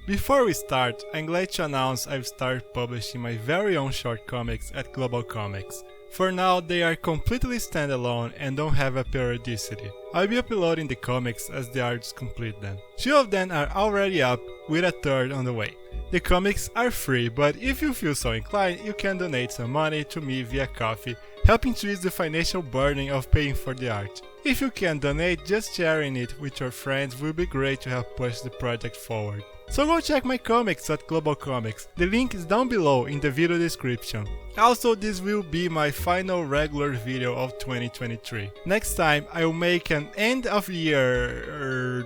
Before we start, I'm glad to announce I've started publishing my very own short comics at Global Comics. For now, they are completely standalone and don't have a periodicity. I'll be uploading the comics as the artists complete them. 2 of them are already up, with a third on the way. The comics are free, but if you feel so inclined, you can donate some money to me via Ko-fi, helping to ease the financial burden of paying for the art. If you can't donate, just sharing it with your friends will be great to help push the project forward. So go check my comics at Global Comics, the link is down below in the video description. Also, this will be my final regular video of 2023. Next time I will make an end of year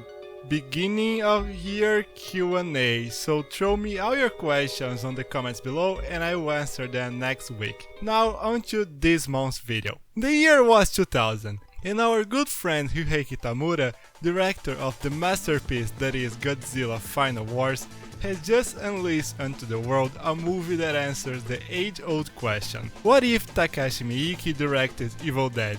beginning of year Q&A, so throw me all your questions on the comments below and I will answer them next week. Now on to this month's video. The year was 2000. And our good friend RYUHEI Kitamura, director of the masterpiece that is Godzilla Final Wars, has just unleashed onto the world a movie that answers the age-old question: what if Takashi Miike directed Evil Dead?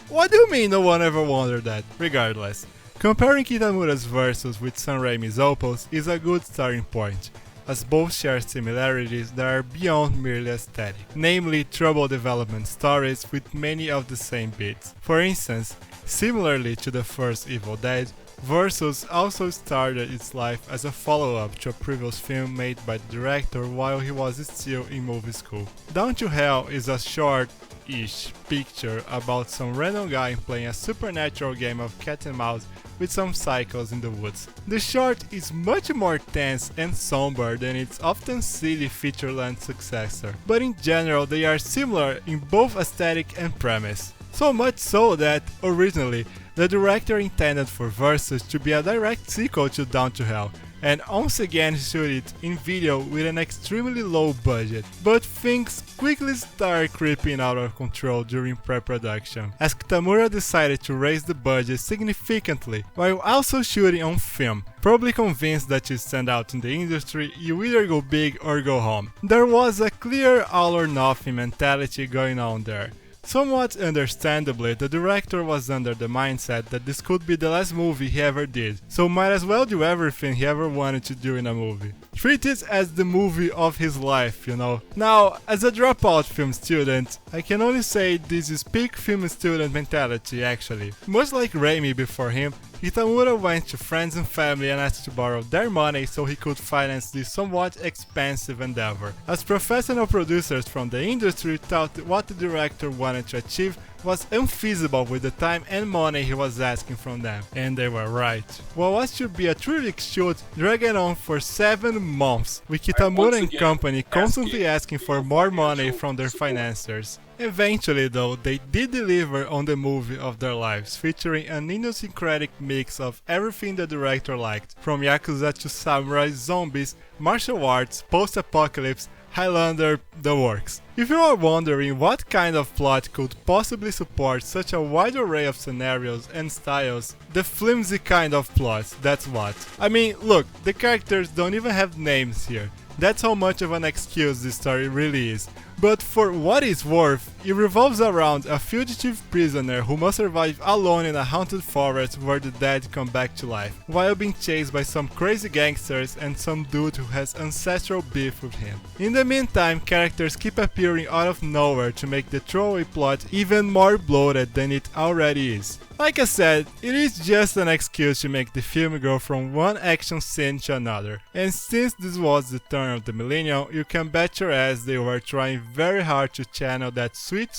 What do you mean no one ever wondered that? Regardless, comparing Kitamura's Versus with Sam Raimi's Opus is a good starting point, as both share similarities that are beyond merely aesthetic, namely troubled development stories with many of the same beats. For instance, similarly to the first Evil Dead, Versus also started its life as a follow-up to a previous film made by the director while he was still in movie school. Down to Hell is a short-ish picture about some random guy playing a supernatural game of cat and mouse with some cycles in the woods. The short is much more tense and somber than its often silly feature-length successor, but in general they are similar in both aesthetic and premise. So much so that, originally, the director intended for Versus to be a direct sequel to Down to Hell, and once again shoot it in video with an extremely low budget. But things quickly started creeping out of control during pre-production, as Kitamura decided to raise the budget significantly, while also shooting on film, probably convinced that to stand out in the industry, you either go big or go home. There was a clear all or nothing mentality going on there. Somewhat understandably, the director was under the mindset that this could be the last movie he ever did, so might as well do everything he ever wanted to do in a movie. Treat it as the movie of his life, you know. Now, as a dropout film student, I can only say this is peak film student mentality actually. Much like Raimi before him, Kitamura went to friends and family and asked to borrow their money so he could finance this somewhat expensive endeavor, as professional producers from the industry thought what the director wanted to achieve was unfeasible with the time and money he was asking from them, and they were right. What should be a 3-week shoot dragged on for 7 months, with Kitamura and company constantly asking for more money from their financiers. Eventually though, they did deliver on the movie of their lives, featuring an idiosyncratic mix of everything the director liked, from Yakuza to samurai, zombies, martial arts, post-apocalypse, Highlander, the works. If you are wondering what kind of plot could possibly support such a wide array of scenarios and styles, the flimsy kind of plot, that's what. I mean, look, the characters don't even have names here. That's how much of an excuse this story really is. But for what it's worth, it revolves around a fugitive prisoner who must survive alone in a haunted forest where the dead come back to life, while being chased by some crazy gangsters and some dude who has ancestral beef with him. In the meantime, characters keep appearing out of nowhere to make the throwaway plot even more bloated than it already is. Like I said, it is just an excuse to make the film go from one action scene to another. And since this was the turn of the millennium, you can bet your ass they were trying very hard to channel that sweet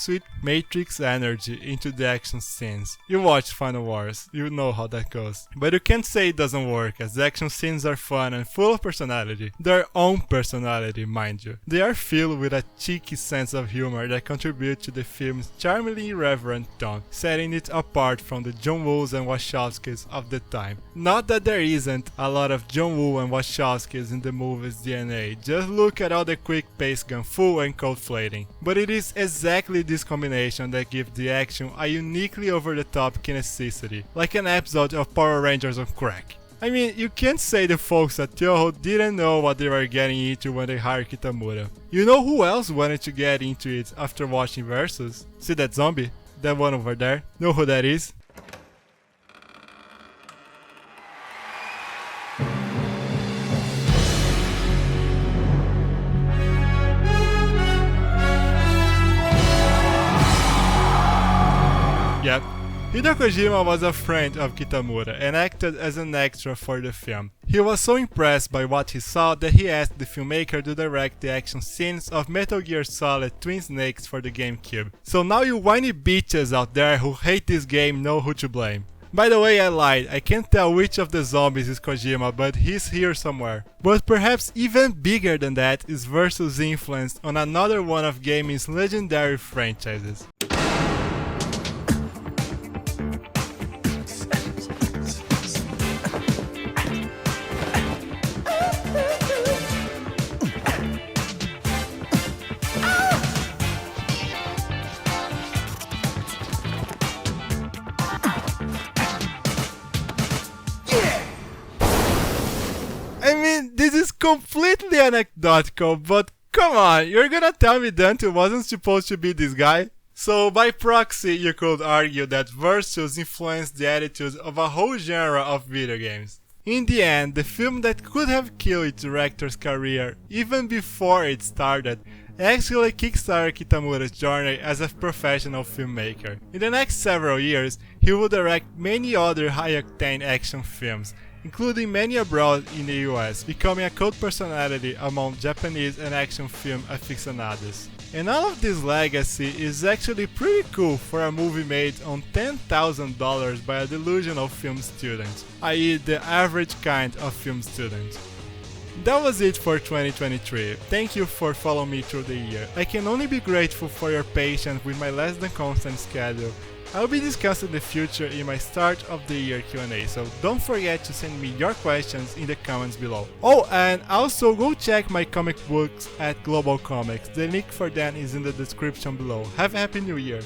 Matrix energy into the action scenes. You watched Final Wars, you know how that goes. But you can't say it doesn't work, as the action scenes are fun and full of personality. Their own personality, mind you. They are filled with a cheeky sense of humor that contributes to the film's charmingly irreverent tone, setting it apart from the John Woos and Wachowskis of the time. Not that there isn't a lot of John Woo and Wachowskis in the movie's DNA, just look at all the quick-paced gunfu and cold flating. But it is exactly this combination that gives the action a uniquely over-the-top kineticity, like an episode of Power Rangers on crack. I mean, you can't say the folks at Toho didn't know what they were getting into when they hired Kitamura. You know who else wanted to get into it after watching Versus? See that zombie? That one over there? Know who that is? Hideo Kojima was a friend of Kitamura and acted as an extra for the film. He was so impressed by what he saw that he asked the filmmaker to direct the action scenes of Metal Gear Solid Twin Snakes for the GameCube. So now you whiny bitches out there who hate this game know who to blame. By the way, I lied, I can't tell which of the zombies is Kojima, but he's here somewhere. But perhaps even bigger than that is Versus' influence on another one of gaming's legendary franchises. I mean, this is completely anecdotal, but come on, you're gonna tell me Dante wasn't supposed to be this guy? So by proxy, you could argue that Versus influenced the attitudes of a whole genre of video games. In the end, the film that could have killed its director's career even before it started actually kickstarted Kitamura's journey as a professional filmmaker. In the next several years, he would direct many other high-octane action films, including many abroad in the US, becoming a cult personality among Japanese and action film aficionados. And all of this legacy is actually pretty cool for a movie made on $10,000 by a delusional film student, i.e. the average kind of film student. That was it for 2023. Thank you for following me through the year. I can only be grateful for your patience with my less than constant schedule. I'll be discussing the future in my start of the year Q&A, so don't forget to send me your questions in the comments below. Oh, and also go check my comic books at Global Comics. The link for them is in the description below. Have a happy new year!